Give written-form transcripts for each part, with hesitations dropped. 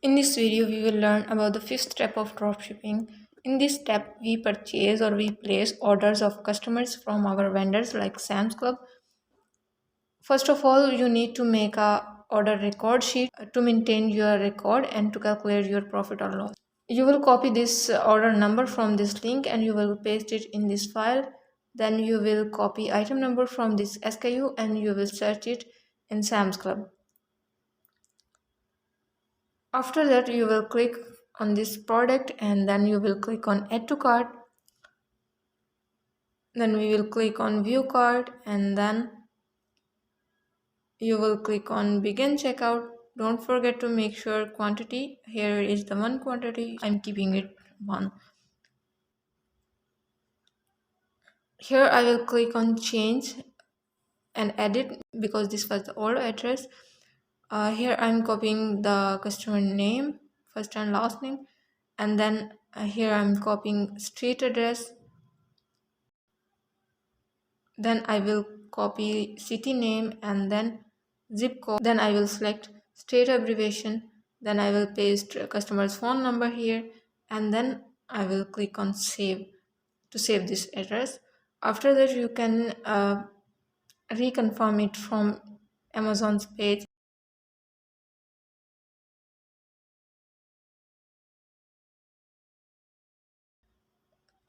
In this video, we will learn about the fifth step of dropshipping. In this step, we purchase or we place orders of customers from our vendors like Sam's Club. First of all, you need to make a order record sheet to maintain your record and to calculate your profit or loss. You will copy this order number from this link and you will paste it in this file. Then you will copy item number from this SKU and you will search it in Sam's Club. After that, you will click on this product and then you will click on add to cart. Then we will click on view cart and then you will click on begin checkout. Don't forget to make sure quantity. Here is the one quantity. I'm keeping it one. Here I will click on change and edit because this was the old address. Here I'm copying the customer name, first and last name, and then here I'm copying street address. Then I will copy city name and then zip code. Then I will select state abbreviation. Then I will paste customer's phone number here and then I will click on save to save this address. After that, you can reconfirm it from Amazon's page.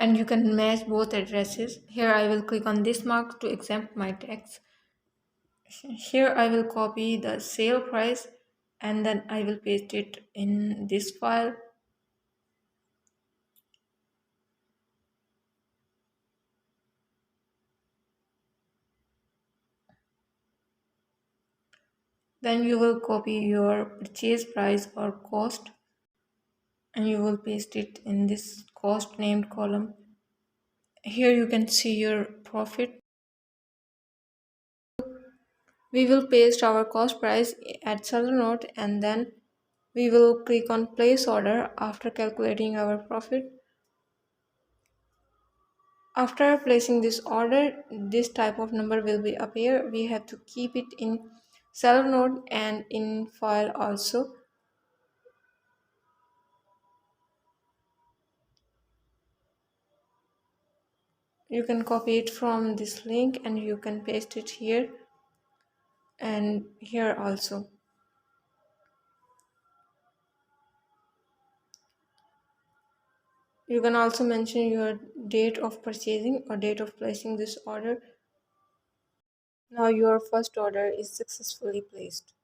And you can match both addresses. Here I will click on this mark to exempt my tax. Here I will copy the sale price and then I will paste it in this file. Then you will copy your purchase price or cost and you will paste it in this cost named column. Here you can see your profit. We will paste our cost price at seller note and then we will click on place order after calculating our profit. After placing this order, this type of number will be appear. We have to keep it in seller node and in file also. You can copy it from this link and you can paste it here and here also. You can also mention your date of purchasing or date of placing this order. Now your first order is successfully placed.